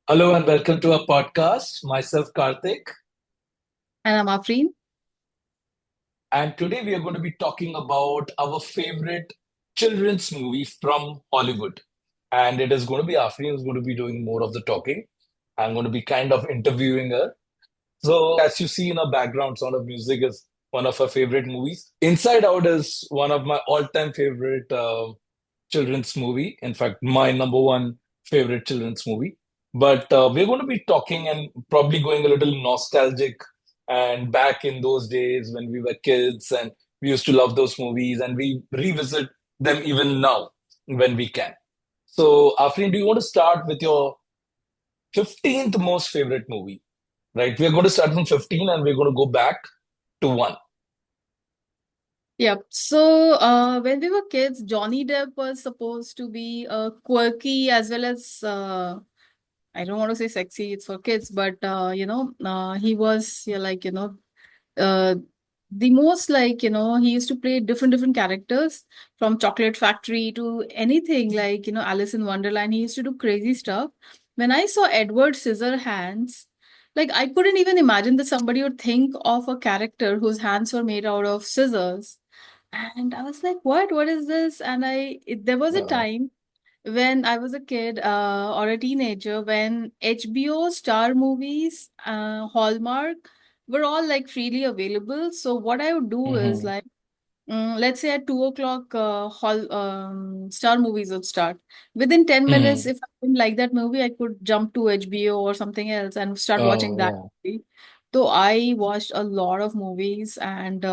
Hello and welcome to our podcast. Myself, Karthik, And I'm Afreen. and today we are going to be talking about our favorite children's movie from Hollywood. And it is going to be Afreen who's going to be doing more of the talking. I'm going to be kind of interviewing her. So, as you see in our background, Sound of Music is one of her favorite movies. Inside Out is one of my all-time favorite children's movie. In fact, my number one favorite children's movie. But we're going to be talking and probably going a little nostalgic and back in those days when we were kids and we used to love those movies and we revisit them even now when we can. So, Afrin, do you want to start with your 15th most favorite movie? Right, we're going to start from 15 and we're going to go back to one. Yep. So when we were kids, Johnny Depp was supposed to be quirky as well as I don't want to say sexy, it's for kids, but he was uh, the most he used to play different characters from Chocolate Factory to anything like Alice in Wonderland. He used to do crazy stuff. When I saw Edward Scissorhands, like I couldn't even imagine that somebody would think of a character whose hands were made out of scissors. And I was like, what is this? And there was a Uh, time when I was a kid or a teenager when HBO, Star Movies, Hallmark were all like freely available. So what I would do is mhm. like, let's say at 2 o'clock, Star Movies would start. Within 10 minutes, Mhm. if I didn't like that movie, I could jump to HBO or something else and start watching Oh, that wow. movie. So I watched a lot of movies and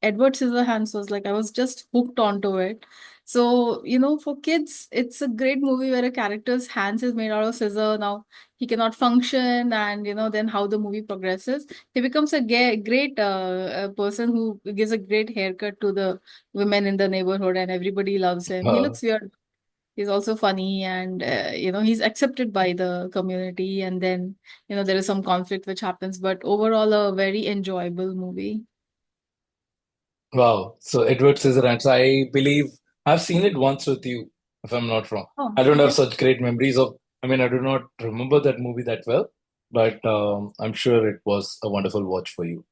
Edward Scissorhands was like, I was just hooked onto it. So, for kids, it's a great movie where a character's hands is made out of scissor. Now he cannot function, and then how the movie progresses. He becomes a great person who gives a great haircut to the women in the neighborhood, and everybody loves him. He Uh, looks weird. He's also funny, and he's accepted by the community. And then there is some conflict which happens, but overall, a very enjoyable movie. wow. So Edward Scissorhands, I believe I've seen it once with you, if I'm not wrong. Oh, I don't have okay. such great memories of, I mean, I do not remember that movie that well, but I'm sure it was a wonderful watch for you.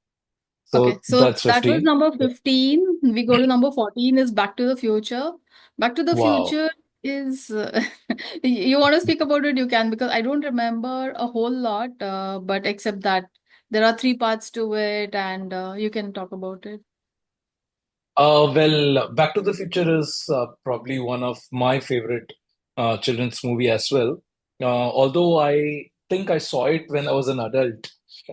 Okay, So so that's that was 15. number 15. We go to number 14 is Back to the Future. Back to the Wow. Future is you want to speak about it, you can, because I don't remember a whole lot, but except that there are three parts to it, and you can talk about it. Well, Back to the Future is probably one of my favorite children's movie as well. Although I think I saw it when I was an adult,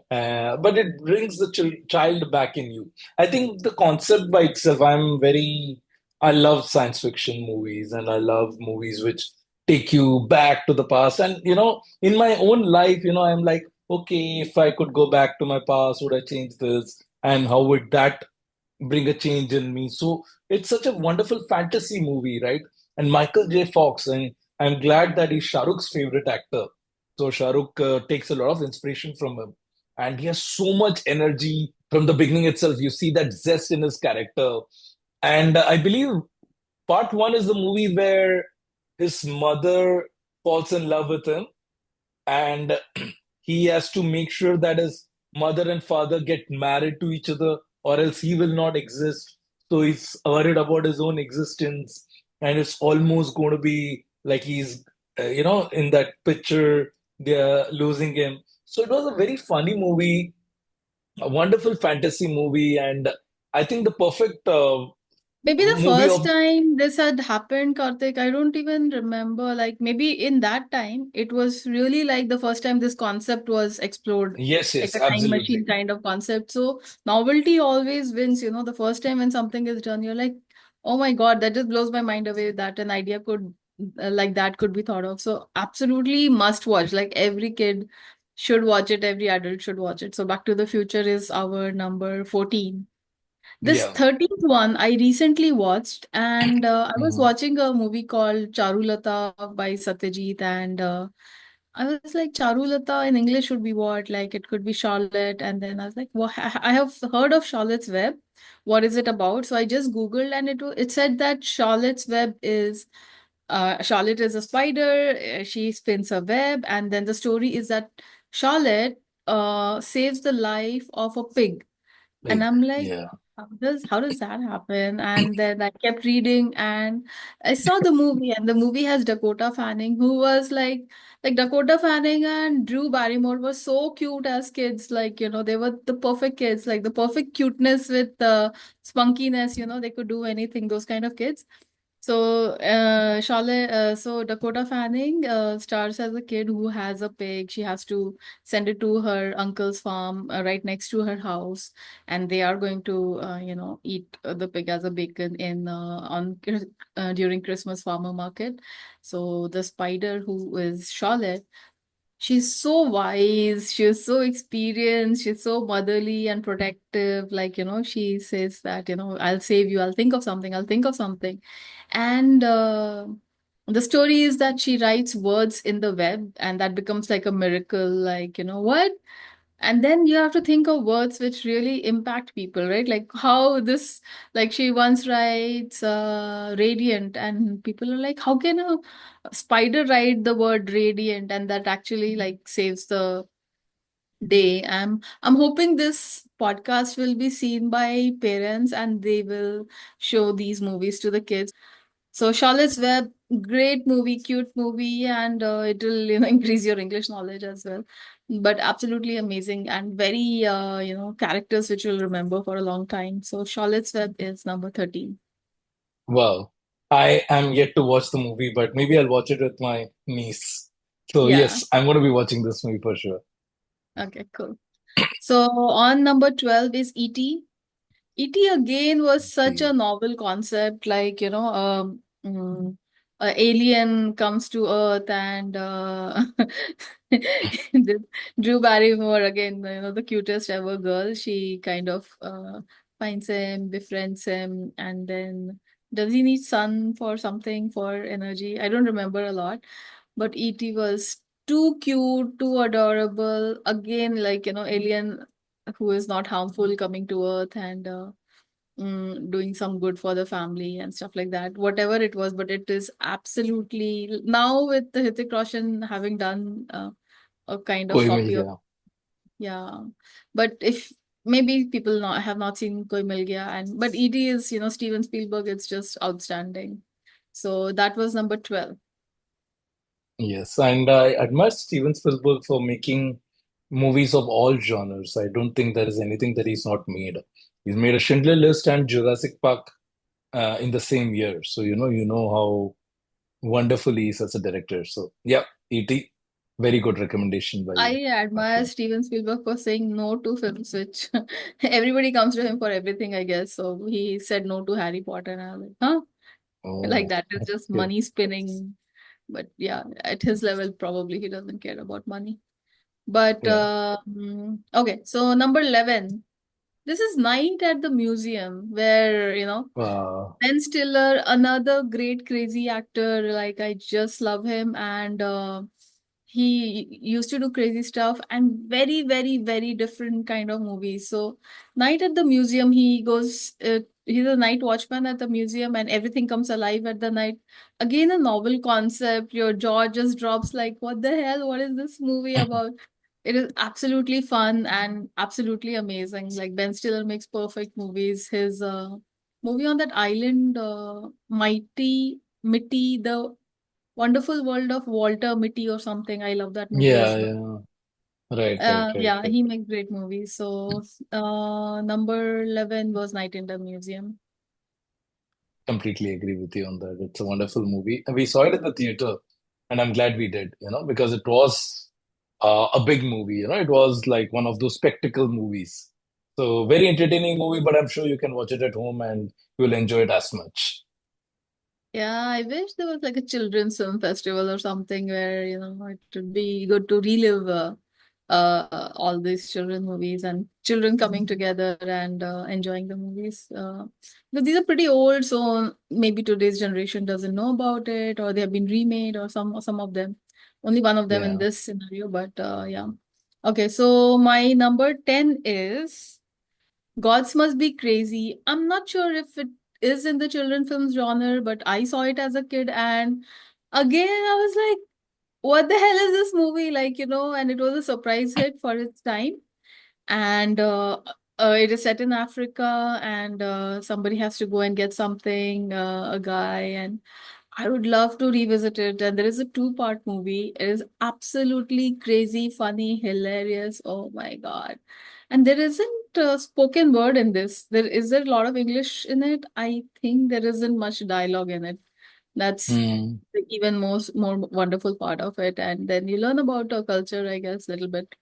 but it brings the child back in you. I think the concept by itself, I love science fiction movies and I love movies which take you back to the past. And, in my own life, I'm like, okay, if I could go back to my past, would I change this? And how would that bring a change in me? So it's such a wonderful fantasy movie, right? And Michael J. Fox, and I'm glad that he's Shah Rukh's favorite actor. So Shah Rukh takes a lot of inspiration from him, and he has so much energy from the beginning itself. You see that zest in his character, and I believe part one is the movie where his mother falls in love with him, and he has to make sure that his mother and father get married to each other or else he will not exist. So he's worried about his own existence, and it's almost going to be like he's in that picture they're losing him. So it was a very funny movie, a wonderful fantasy movie, and I think the perfect Maybe the movie first of. time this had happened, Karthik, I don't even remember. Like maybe in that time, it was really like the first time this concept was explored, Yes, like yes, a time absolutely. machine kind of concept. So novelty always wins, the first time when something is done, you're like, oh my God, that just blows my mind away that an idea could like that could be thought of. So absolutely must watch. Like every kid should watch it, every adult should watch it. So Back to the Future is our number 14. This Yeah. 13th one I recently watched, and I was Mhm. watching a movie called Charulata by Satyajit, and I was like, Charulata in English would be what? Like it could be Charlotte, and then I was like, well, I have heard of Charlotte's Web. What is it about? So I just Googled, and it said that Charlotte's Web is Charlotte is a spider. She spins a web, and then the story is that Charlotte saves the life of a pig. And Like, I'm like, yeah. how does that happen? And then I kept reading, and I saw the movie, and the movie has Dakota Fanning, who was like Dakota Fanning and Drew Barrymore were so cute as kids. Like, they were the perfect kids, like the perfect cuteness with spunkiness. They could do anything. Those kind of kids. So, so Dakota Fanning stars as a kid who has a pig. She has to send it to her uncle's farm right next to her house, and they are going to, eat the pig as a bacon during Christmas farmer market. So the spider, who is Charlotte, she's so wise, she's so experienced, she's so motherly and protective. Like, she says that, I'll save you, I'll think of something, I'll think of something. And the story is that she writes words in the web, and that becomes like a miracle. Like, what? And then you have to think of words which really impact people, right? Like how this, like she once writes radiant, and people are like, how can a spider write the word radiant? And that actually like saves the day. I'm hoping this podcast will be seen by parents, and they will show these movies to the kids. So Charlotte's Web, great movie, cute movie, and it will increase your English knowledge as well. But absolutely amazing, and very characters which you'll remember for a long time. So Charlotte's Web is number 13. Wow. I am yet to watch the movie, but maybe I'll watch it with my niece. So Yeah. yes, I'm going to be watching this movie for sure. Okay, cool. So on number 12 is E.T. E.T. again was such a Okay. novel concept, like, a alien comes to Earth, and this Drew Barrymore, again, the cutest ever girl, she kind of finds him, befriends him, and then does he need sun for something, for energy? I don't remember a lot, but E.T. was too cute, too adorable. Again, like, alien who is not harmful coming to Earth, and doing some good for the family and stuff like that. Whatever it was, but it is absolutely now with the Hrithik Roshan having done a kind of Koi Mil copy of, Gaya. yeah. But if maybe people have not seen Koi Mil Gaya, and but ET is, Steven Spielberg, it's just outstanding. So that was number 12. Yes, and I admire Steven Spielberg for making movies of all genres. I don't think there is anything that he's not made. He's made a Schindler List and Jurassic Park in the same year. So you know how wonderful he is as a director. So yeah, E.T. Very good recommendation by you, I my admire friend. Steven Spielberg for saying no to films, which everybody comes to him for everything, I guess. So he said no to Harry Potter, and I was like, huh? Like Oh, that is just okay. money spinning. But yeah, at his level, probably he doesn't care about money. But Yeah. okay, so number 11. This is Night at the Museum, where, Uh, Ben Stiller, another great crazy actor. Like, I just love him, and he used to do crazy stuff and very, very, very different kind of movies. So, Night at the Museum, he goes. He's a night watchman at the museum, and everything comes alive at the night. Again, a novel concept. Your jaw just drops. Like, what the hell? What is this movie about? It is absolutely fun and absolutely amazing. Like Ben Stiller makes perfect movies. His movie on that island, Mighty Mitty, the Wonderful World of Walter Mitty or something. I love that movie yeah, as well. yeah. Right. Yeah, he makes great movies. So number 11 was Night in the Museum. Completely agree with you on that. It's a wonderful movie. And we saw it in the theater, and I'm glad we did, because it was a big movie. It was like one of those spectacle movies. So very entertaining movie, but I'm sure you can watch it at home and you'll enjoy it as much. Yeah, I wish there was like a children's film festival or something where, it would be good to relive all these children movies and children coming together and enjoying the movies. Because these are pretty old, so maybe today's generation doesn't know about it, or they have been remade, or some of them. Only one of them in Yeah. this scenario, but yeah. Okay, so my number 10 is Gods Must Be Crazy. I'm not sure if it is in the children films genre, but I saw it as a kid, and again I was like, what the hell is this movie? Like, and it was a surprise hit for its time. And it is set in Africa, and somebody has to go and get something, a guy, and I would love to revisit it. And there is a two-part movie. It is absolutely crazy, funny, hilarious. Oh my God. And there isn't a spoken word in this. Is there a lot of English in it? I think there isn't much dialogue in it. That's Hmm. the even more wonderful part of it. And then you learn about our culture, I guess, a little bit.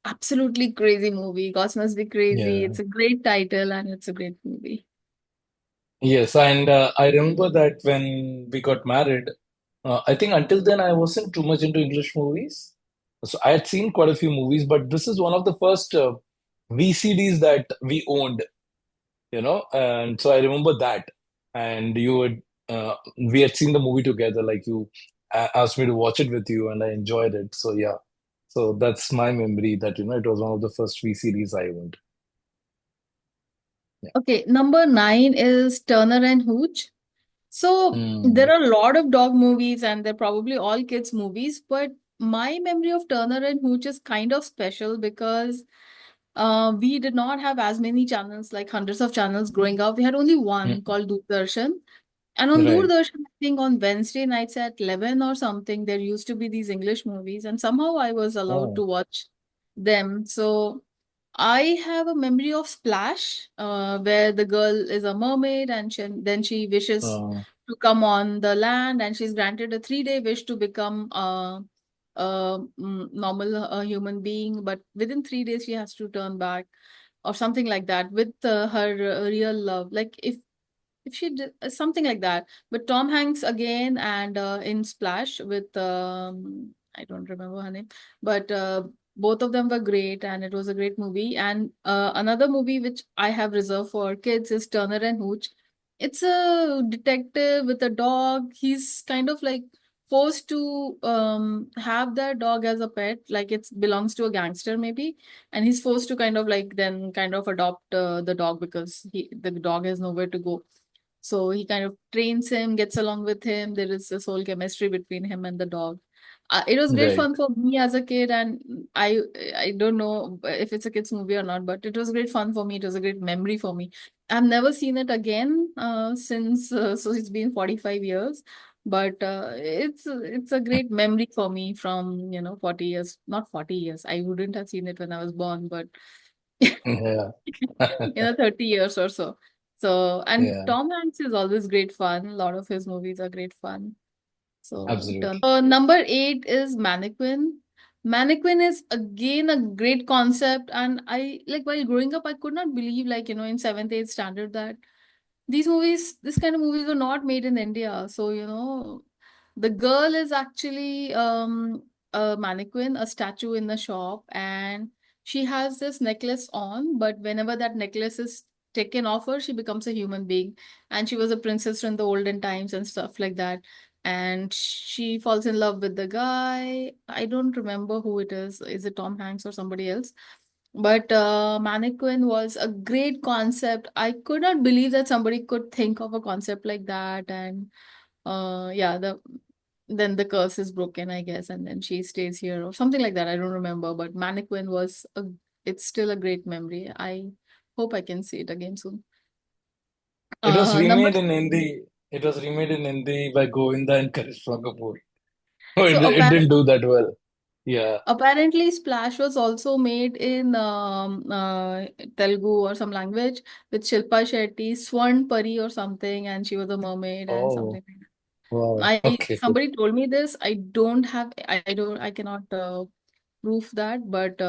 Absolutely crazy movie. Gods Must Be Crazy. Yeah. It's a great title and it's a great movie. Yes, and I remember that when we got married, I think until then I wasn't too much into English movies. So I had seen quite a few movies, but this is one of the first VCDs that we owned, and so I remember that. And we had seen the movie together, like you asked me to watch it with you, and I enjoyed it. So yeah, so that's my memory that, it was one of the first VCDs I owned. Yeah. Okay, number 9 is Turner and Hooch. So there Mm. are a lot of dog movies and they're probably all kids movies, but my memory of Turner and Hooch is kind of special because we did not have as many channels, like hundreds of channels growing up. We had only one Mm. called Doordarshan. And on Right. Doordarshan, I think on Wednesday nights at 11 or something, there used to be these English movies, and somehow I was allowed Oh. to watch them. So I have a memory of Splash, where the girl is a mermaid and then she wishes Uh, to come on the land, and she's granted a 3-day wish to become a normal human being. But within 3 days, she has to turn back or something like that with her real love. Like if she did something like that. But Tom Hanks again, and in Splash with I don't remember her name, but both of them were great, and it was a great movie. And another movie which I have reserved for kids is Turner and Hooch. It's a detective with a dog. He's kind of like forced to have that dog as a pet, like it belongs to a gangster maybe, and he's forced to kind of like then kind of adopt the dog because the dog has nowhere to go. So he kind of trains him, gets along with him. There is this whole chemistry between him and the dog. It was great right. fun for me as a kid, and I I don't know if it's a kids movie or not, but it was great fun for me. It was a great memory for me. I've never seen it again since so it's been 45 years, but it's a great memory for me from 40 years, not 40 years. I wouldn't have seen it when I was born, but Yeah. 30 years or so. So, and Yeah. Tom Hanks is always great fun. A lot of his movies are great fun. So, Absolutely. number 8 is Mannequin. Mannequin is again a great concept, and I like while growing up, I could not believe, like, in seventh, eighth standard, that this kind of movies were not made in India. So, the girl is actually a mannequin, a statue in the shop, and she has this necklace on, but whenever that necklace is taken off her, she becomes a human being. And she was a princess from the olden times and stuff like that. And she falls in love with the guy. I don't remember who it is. Is it Tom Hanks or somebody else? But Mannequin was a great concept. I could not believe that somebody could think of a concept like that. And yeah, then the curse is broken, I guess, and then she stays here or something like that. I don't remember. But Mannequin it's still a great memory. I hope I can see it again soon. It was Number remade in Hindi. It was remade in Hindi by Govinda and Karishma Kapoor. Oh, so it didn't do that well. Yeah. apparently Splash was also made in Telugu or some language with Shilpa Shetty, Swan Pari or something, and she was a mermaid and Oh, something like that. wow. I Okay. somebody told me this. I cannot prove that, but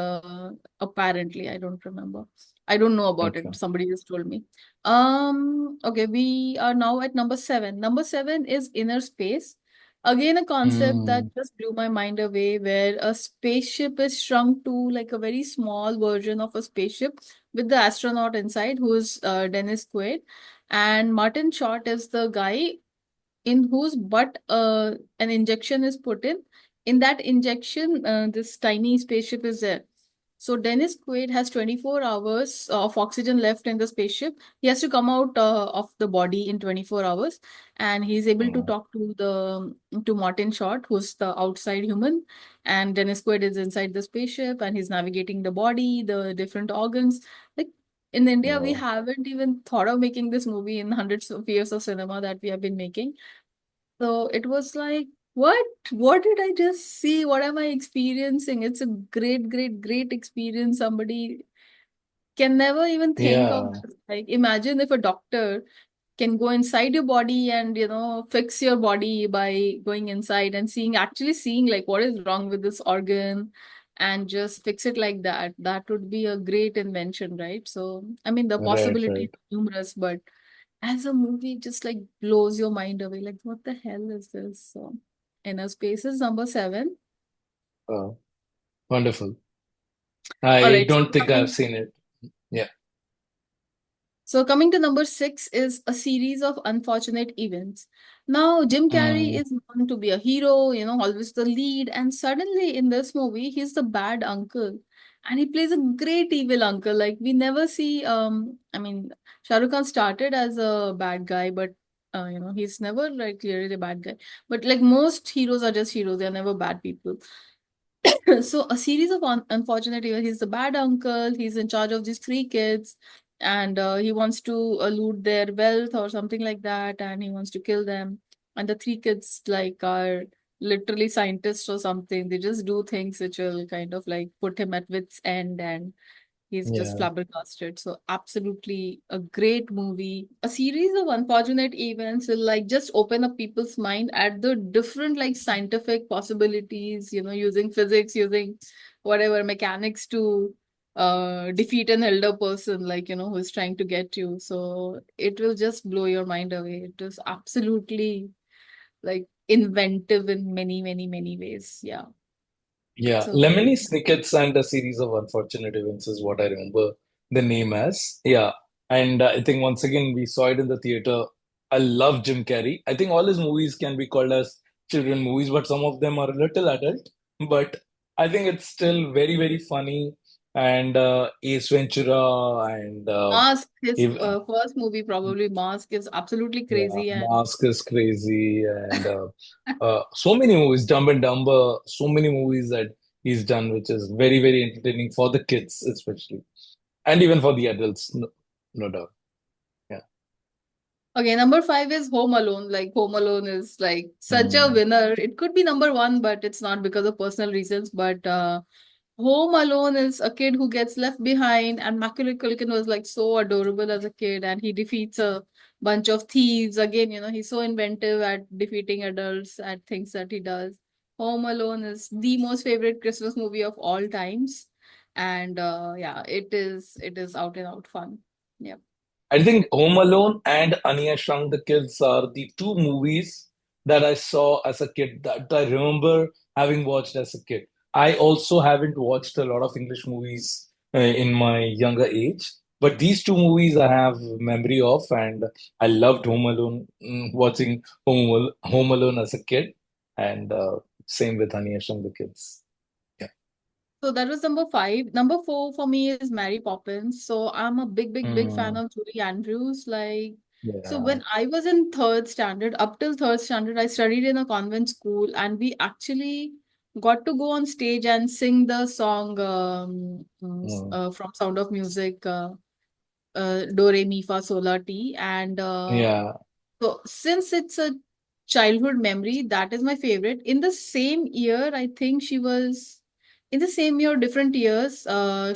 apparently I don't remember. I don't know about Okay. it. Somebody just told me. Okay, we are now at number 7. Number 7 is Inner Space. Again, a concept that Mm. just blew my mind away, where a spaceship is shrunk to like a very small version of a spaceship with the astronaut inside, who is Dennis Quaid. And Martin Short is the guy in whose butt an injection is put in. In that injection, this tiny spaceship is there. So Dennis Quaid has 24 hours of oxygen left in the spaceship. He has to come out of the body in 24 hours, and he's able to Mm. talk to Martin Short, who's the outside human, and Dennis Quaid is inside the spaceship, and he's navigating the body, the different organs. Like in India, we Wow. haven't even thought of making this movie in hundreds of years of cinema that we have been making. So it was like, what? What did I just see? What am I experiencing? It's a great, great, great experience. Somebody can never even think of Yeah, this. Like, imagine if a doctor can go inside your body and, fix your body by going inside and actually seeing like what is wrong with this organ and just fix it like that. That would be a great invention, right? So, I mean, the right, possibility right. is numerous, but as a movie, it just like blows your mind away. Like, what the hell is this? So, Inner Space is number 7. Wonderful. All I right, so don't think I've coming seen it. Yeah. So coming to number 6 is a series of unfortunate events. Now, Jim Carrey Mm. is known to be a hero, always the lead, and suddenly in this movie, he's the bad uncle. And he plays a great evil uncle. Like we never see I mean, Shah Rukh Khan started as a bad guy, but he's never like clearly a bad guy. But like most heroes are just heroes, they're never bad people. So a series of unfortunate events. He's the bad uncle. He's in charge of these 3 kids, and he wants to loot their wealth or something like that, and he wants to kill them. And the 3 kids like are literally scientists or something. They just do things which will kind of like put him at wit's end, and he's just Yeah. flabbergasted. So absolutely a great movie. A series of unfortunate events will like just open up people's mind at the different like scientific possibilities, using physics, using whatever mechanics to defeat an elder person, like, who's trying to get you. So it will just blow your mind away. It is absolutely like inventive in many, many, many ways. Yeah. Yeah, So Lemony Snicket's and a series of unfortunate events is what I remember the name as. Yeah, and I think once again we saw it in the theater. I love Jim Carrey. I think all his movies can be called as children movies, but some of them are a little adult. But I think it's still very, very funny. And Ace Ventura and Mask, his ev- first movie, probably Mask, is absolutely yeah, crazy. And Mask is crazy, and so many movies, Dumb and Dumber, so many movies that he's done, which is very, very entertaining for the kids, especially, and even for the adults, no, no doubt. Yeah. okay, number 5 is Home Alone. Like Home Alone is like such a Mm. winner. It could be number 1, but it's not because of personal reasons. But Home Alone is a kid who gets left behind, and Macaulay Culkin was like so adorable as a kid, and he defeats a bunch of thieves. Again, he's so inventive at defeating adults at things that he does. Home Alone is the most favorite Christmas movie of all times, and yeah, it is out and out fun. Yeah. I think Home Alone and Anya Shrunk the Kids are the two movies that I saw as a kid that I remember having watched as a kid. I also haven't watched a lot of English movies in my younger age, but these two movies I have memory of, and I loved Home Alone, watching Home Alone as a kid, and same with Anya Shrunk the Kids. Yeah. So that was number 5. Number 4 for me is Mary Poppins. So I'm a big, big, big fan Mm, of Julie Andrews. Like, so yeah. when I was in third standard, up till third standard, I studied in a convent school, and we actually got to go on stage and sing the song Mm, from Sound of Music, Do Re Mi Fa Sol La Ti, and yeah. so since it's a childhood memory, that is my favorite. In the same year, I think she was in the same year, different years.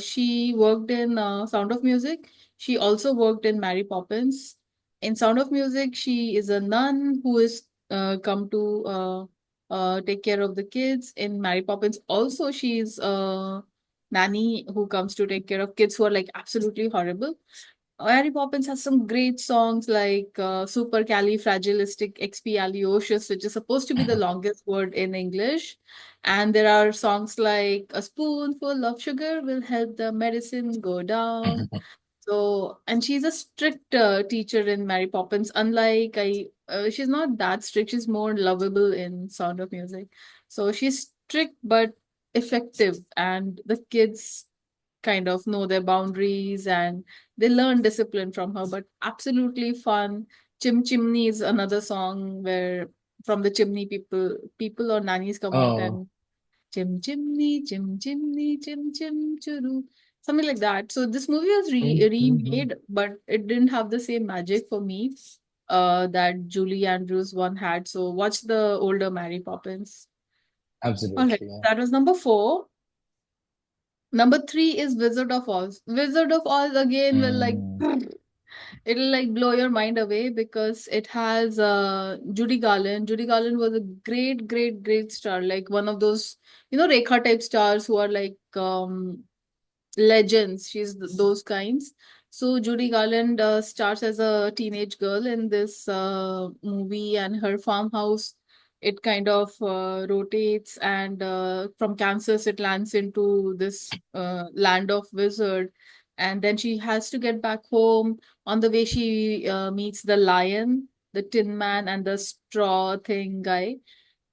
She worked in Sound of Music. She also worked in Mary Poppins. In Sound of Music, she is a nun who is come to take care of the kids. In Mary Poppins, also she's a nanny who comes to take care of kids who are like absolutely horrible. Mary Poppins has some great songs like Supercalifragilisticexpialidocious, which is supposed to be the longest word in English. And there are songs like A spoonful of sugar will help the medicine go down. So, and she's a strict teacher in Mary Poppins. She's not that strict. She's more lovable in Sound of Music. So she's strict but effective, and the kids kind of know their boundaries, and they learn discipline from her. But absolutely fun. Chim Chimney is another song where from the chimney people or nannies come out Oh, and chim chimney, chim chim churu, something like that. So this movie was mhm. remade, but it didn't have the same magic for me that Julie Andrews one had. So watch the older Mary Poppins. All right, Absolutely. Yeah. that was number four. Number three is Wizard of Oz. Wizard of Oz again will like Mm, it'll like blow your mind away because it has Judy Garland. Judy Garland was a great star, like one of those, Rekha type stars who are like legends. She's those kinds. So Judy Garland stars as a teenage girl in this movie, and her farmhouse, it kind of rotates, and from Kansas it lands into this land of wizard, and then she has to get back home. On the way, she meets the lion, the Tin Man, and the straw thing guy.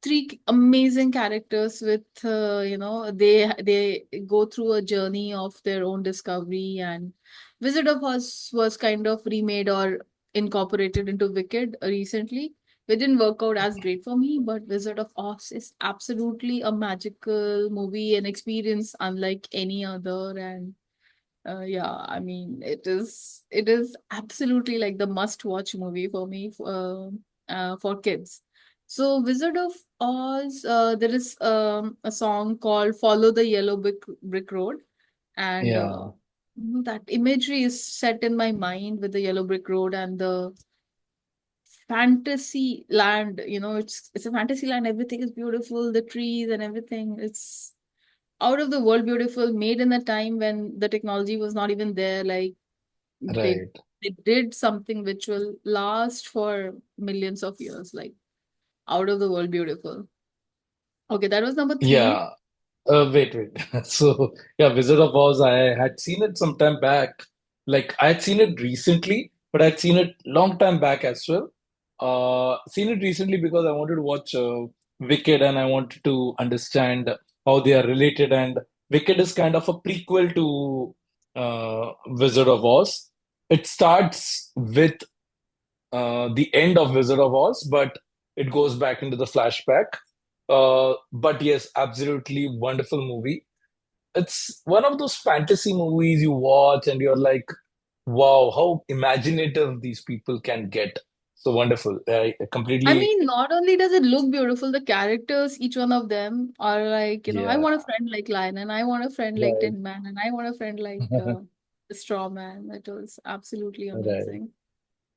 Three amazing characters with they go through a journey of their own discovery. And Wizard of Oz was kind of remade or incorporated into Wicked recently. It didn't work out as great for me, but Wizard of Oz is absolutely a magical movie and experience unlike any other. And yeah, I mean, it is absolutely like the must-watch movie for me for kids. So, Wizard of Oz, there is a song called "Follow the Yellow Brick Road," and yeah. that imagery is set in my mind with the yellow brick road and the fantasy land. It's a fantasy land. Everything is beautiful, the trees and everything. It's out of the world beautiful, made in a time when the technology was not even there. Like they Right. they did something which will last for millions of years, like out of the world beautiful. Okay, that was number three. Yeah. Wait. So, yeah, Wizard of Oz, I had seen it some time back. Like, I had seen it recently, but I'd seen it long time back as well. Seen it recently because I wanted to watch Wicked and I wanted to understand how they are related. And Wicked is kind of a prequel to Wizard of Oz. It starts with the end of Wizard of Oz, but it goes back into the flashback. But yes, absolutely wonderful movie. It's one of those fantasy movies you watch and you're like, wow, how imaginative these people can get. So wonderful. I I completely, mean, not only does it look beautiful, the characters, each one of them are like, I yeah, want a friend like Lion, and I want a friend like right, Tin Man, and I want a friend like the Straw Man. That was absolutely right. amazing.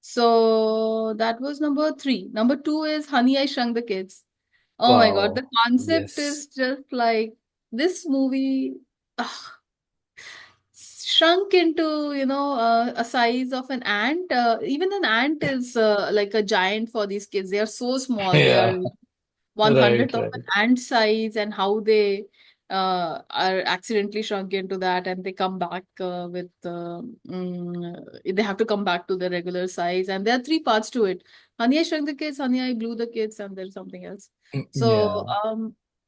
So that was number three. Number two is Honey, I Shrunk the Kids. Oh my God, Wow. the concept Yes. is just like this movie shrunk into, a size of an ant. Even an ant is like a giant for these kids. They are so small. They are Yeah, one right, hundredth of right. an ant size, and how they are accidentally shrunk into that, and they come back they have to come back to the regular size. And there are three parts to it: Honey, I Shrunk the Kids, Honey, I Blew the Kids, and there's something else. So, Yeah,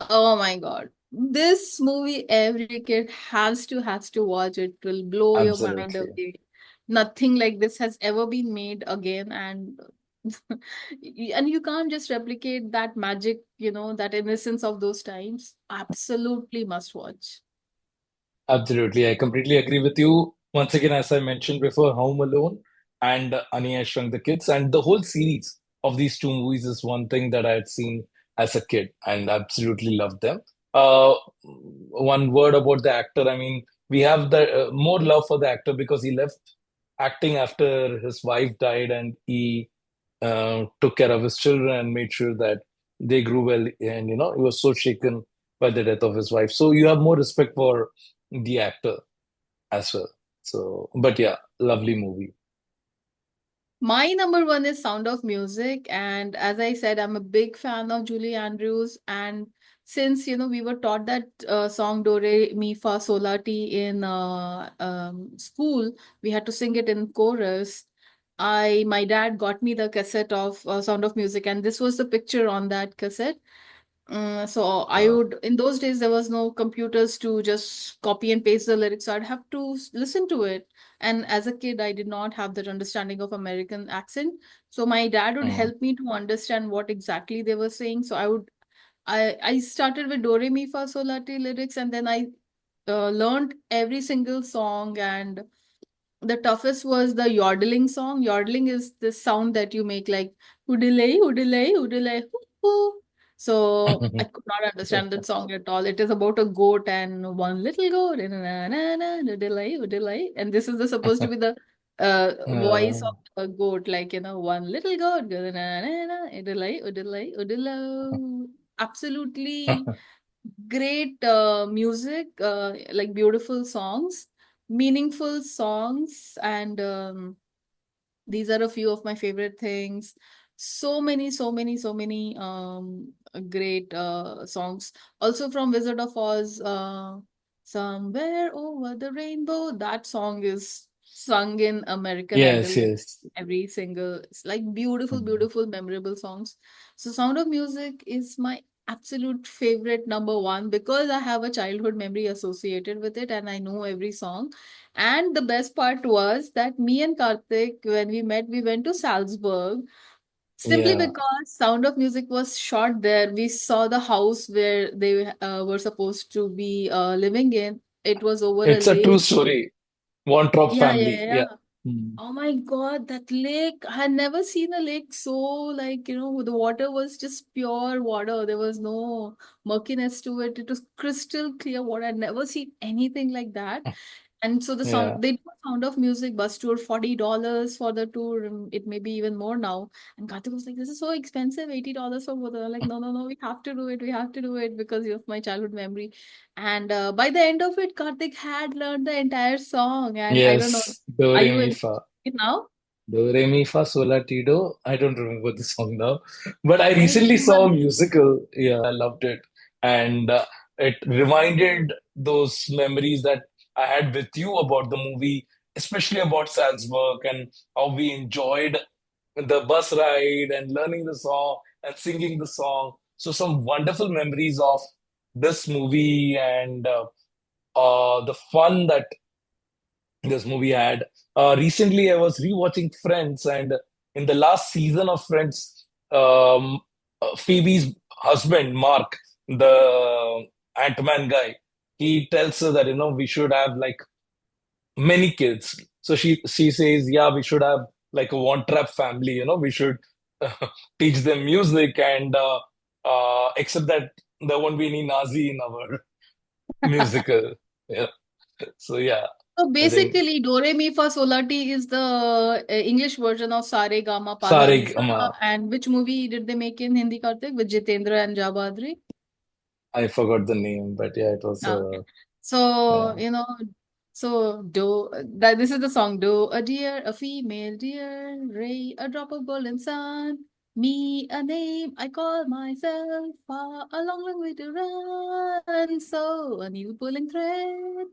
oh my God, this movie every kid has to watch. It will blow your mind absolutely. away. Nothing like this has ever been made again, and and you can't just replicate that magic, that innocence of those times. Absolutely must watch. Absolutely. I completely agree with you. Once again, as I mentioned before, Home Alone and Annie I Shrunk the Kids and the whole series of these two movies is one thing that I had seen as a kid and absolutely loved them. One word about the actor. I mean, we have the more love for the actor because he left acting after his wife died and he took care of his children and made sure that they grew well. And, he was so shaken by the death of his wife. So you have more respect for the actor as well. So, but yeah, lovely movie. My number one is Sound of Music. And as I said, I'm a big fan of Julie Andrews. And since, we were taught that song Do Re Mi Fa Sol La Ti in school, we had to sing it in chorus. My dad got me the cassette of Sound of Music, and this was the picture on that cassette. So I Uh, would, in those days, there was no computers to just copy and paste the lyrics. So I'd have to listen to it. And as a kid, I did not have that understanding of American accent. So my dad would mm. help me to understand what exactly they were saying. So I started with Do Re Mi Fa Sol La Ti lyrics, and then I learned every single song. And the toughest was the yodeling song. Yodeling is the sound that you make like hoodelay, hoodelay, hoodelay, hoo, hoo. So I could not understand that song at all. It is about a goat and one little goat, na, na, na, na, hoodelay, hoodelay. And this is supposed to be the voice Uh, of a goat, like, one little goat, na, na, na, na, hoodelay, hoodelay, hoodelay. Absolutely great music, like beautiful songs, meaningful songs, and these are a few of my favorite things. So many, so many, so many great songs. Also from Wizard of Oz, Somewhere Over the Rainbow. That song is sung in American yes, Idol. yes. Every single, it's like beautiful, Mm. beautiful, memorable songs. So Sound of Music is my absolute favorite number one because I have a childhood memory associated with it and I know every song. And the best part was that me and Karthik, when we met, we went to Salzburg simply Yeah. because Sound of Music was shot there. We saw the house where they were supposed to be living in. It was over a It's a true lake. story. One Trop Yeah, yeah, family. yeah, Yeah. yeah. Mm. Oh my God, that lake. I had never seen a lake so, like, the water was just pure water. There was no murkiness to it. It was crystal clear water. I'd never seen anything like that. And so the Yeah. sound, they do a Sound of Music bus tour, $40 for the tour. It may be even more now. And Karthik was like, "This is so expensive, $80 for both." Like, no, no, no, we have to do it. We have to do it because of my childhood memory. And by the end of it, Karthik had learned the entire song. And I don't know, Yes. Do are re you mi in fa. it now? Do re mi fa sol la ti do. I don't remember the song now, but I I recently saw a remember. musical. Yeah, I loved it, and it reminded those memories that I had with you about the movie, especially about Salzburg and how we enjoyed the bus ride and learning the song and singing the song. So some wonderful memories of this movie and the fun that this movie had. Recently, I was rewatching Friends, and in the last season of Friends, Phoebe's husband, Mark, the Ant-Man guy, he tells her that we should have like many kids. So she says, yeah, we should have like a one trap family. We should teach them music and except that there won't be any Nazi in our musical. Yeah. So yeah, So I think basically, Do Re Mi Fa Sol La Ti is the English version of Sare Gama Pada Nisa. Saregama. And which movie did they make in Hindi, Karthik, with Jitendra and Jabadri? I forgot the name, but yeah, it was Ah, okay. So, yeah. so do that. This is the song. Do a deer, a female deer, Ray, a drop of golden sun. Me, a name I call myself. Far a long, long way to run. So a needle pulling thread.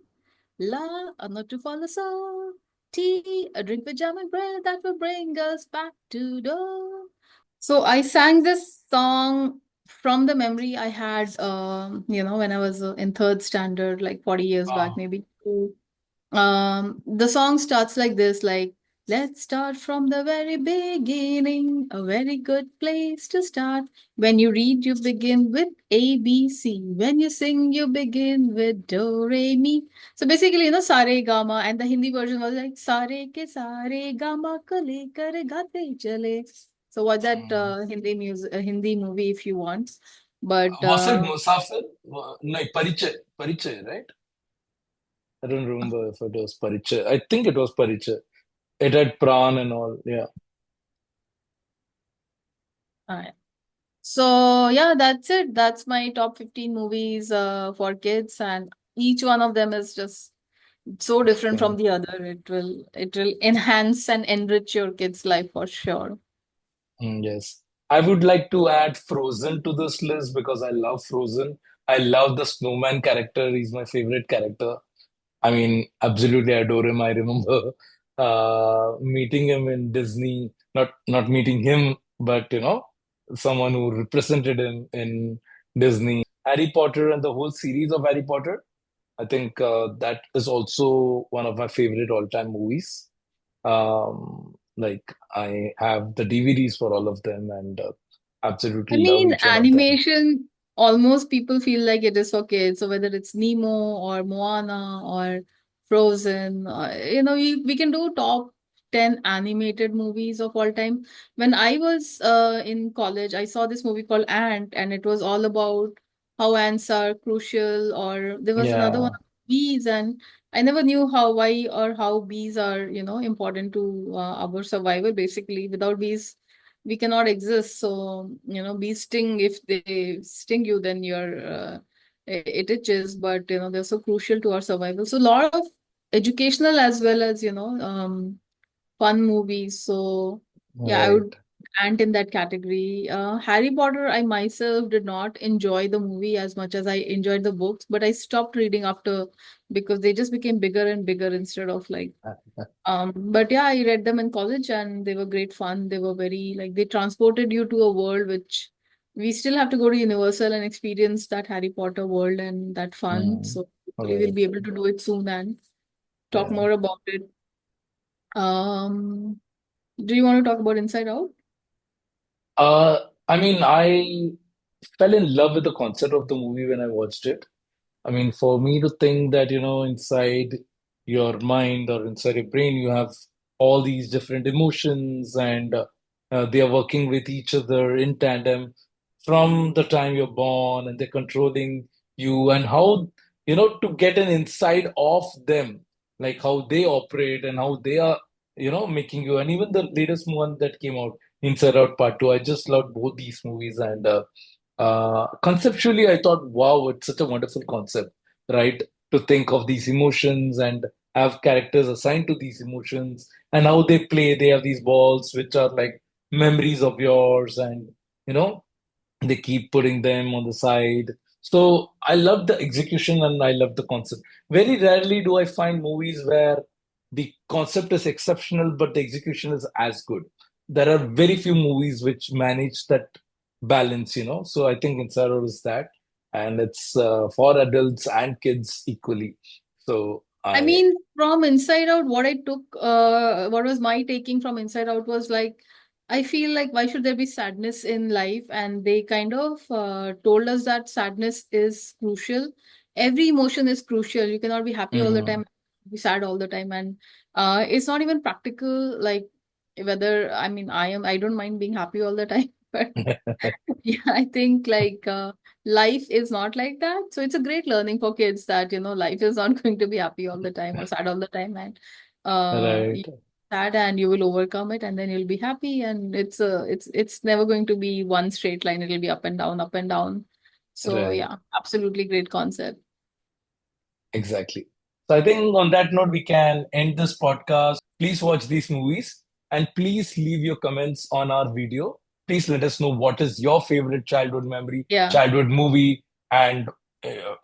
La, a not to follow so. Tea, a drink with jam and bread that will bring us back to door. So I sang this song from the memory I had, when I was in third standard, like 40 years back, Oh, maybe. The song starts like this, like, let's start from the very beginning, a very good place to start. When you read, you begin with A, B, C. When you sing, you begin with Do, Re, Mi. So basically, Sare, Gama, and the Hindi version was like, Sare ke sare, Gama ko lekar gaate chale. So watch that Hindi movie if you want. But was it Musafir? No, Parichay. Parichay, right? I don't remember if it was Parichay. I think it was Parichay. It had Pran and all. Yeah. uh, So yeah, that's it. That's my top 15 movies for kids, and each one of them is just so different from Okay. the other. It will enhance and enrich your kid's life for sure. Yes. I would like to add Frozen to this list because I love Frozen. I love the snowman character. He's my favorite character. I mean, absolutely adore him. I remember meeting him in Disney, not meeting him, but someone who represented him in Disney, Harry Potter, and the whole series of Harry Potter. I think that is also one of my favorite all-time movies. Like I have the DVDs for all of them and I absolutely love mean, each one of them. animation, almost people feel like it is for kids. So whether it's Nemo or Moana or Frozen, we can do top 10 animated movies of all time. When I was in college, I saw this movie called Ant, and it was all about how ants are crucial, or there was another one, Yeah. bees, and I never knew why or how bees are, important to our survival. Basically, without bees, we cannot exist. So, bees sting. If they sting you, then it itches. But they're so crucial to our survival. So, a lot of educational as well as fun movies. So, yeah, I would Right. ant in that category. Harry Potter, I myself did not enjoy the movie as much as I enjoyed the books, but I stopped reading after because they just became bigger and bigger instead of like but yeah, I read them in college and they were great fun. They were very like they transported you to a world which we still have to go to Universal and experience that Harry Potter world and that fun. Mm. So hopefully we'll Right. be able to do it soon and talk Yeah. more about it. Um, do you want to talk about Inside Out? Uh, I mean, I fell in love with the concept of the movie when I watched it. I mean, for me to think that, inside your mind or inside your brain, you have all these different emotions and they are working with each other in tandem from the time you're born and they're controlling you and how, to get an insight of them, like how they operate and how they are, making you. And even the latest one that came out, Inside Out Part 2, I just loved both these movies. And conceptually, I thought, wow, it's such a wonderful concept, right? To think of these emotions and have characters assigned to these emotions and how they play. They have these balls which are like memories of yours, and you know, they keep putting them on the side. So I love the execution and I love the concept. Very rarely do I find movies where the concept is exceptional, but the execution is as good. There are very few movies which manage that balance. So I think Inside Out is that, and it's for adults and kids equally. So I I, mean, from Inside Out, what was my taking from Inside Out was like, I feel like why should there be sadness in life? And they kind of told us that sadness is crucial. Every emotion is crucial. You cannot be happy all the Mhm. time, be sad all the time, and it's not even practical. Like whether I mean, I don't mind being happy all the time, but yeah, I think like life is not like that. So it's a great learning for kids that, life is not going to be happy all the time or sad all the time. And you Right, sad and you will overcome it and then you'll be happy. And it's never going to be one straight line. It'll be up and down, up and down. So right. yeah, absolutely great concept. Exactly. So I think on that note, we can end this podcast. Please watch these movies and please leave your comments on our video. Please let us know what is your favorite childhood memory, Yeah. childhood movie, and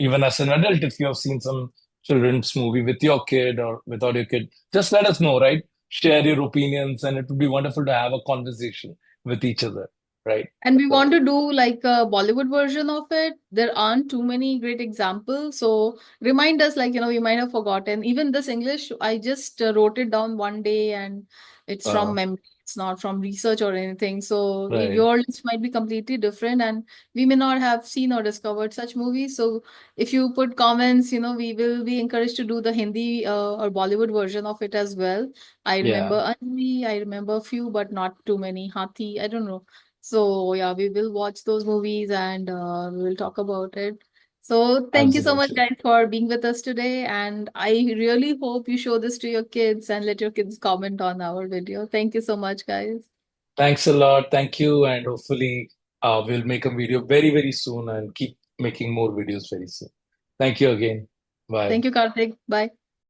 even as an adult, if you have seen some children's movie with your kid or without your kid, just let us know, right? Share your opinions, and it would be wonderful to have a conversation with each other, right? And we want So, to do like a Bollywood version of it. There aren't too many great examples. So remind us, like, we might have forgotten. Even this English, I just wrote it down one day and it's from uh, memory. It's not from research or anything. So right. your list might be completely different and we may not have seen or discovered such movies. So if you put comments, we will be encouraged to do the Hindi or Bollywood version of it as well. I remember Yeah, Anvi, I remember a few, but not too many. Hathi, I don't know. So yeah, we will watch those movies and we will talk about it. So thank you so much, absolutely. guys, for being with us today. And I really hope you show this to your kids and let your kids comment on our video. Thank you so much, guys. Thanks a lot. Thank you. And hopefully, we'll make a video very, very soon and keep making more videos very soon. Thank you again. Bye. Thank you, Karthik. Bye.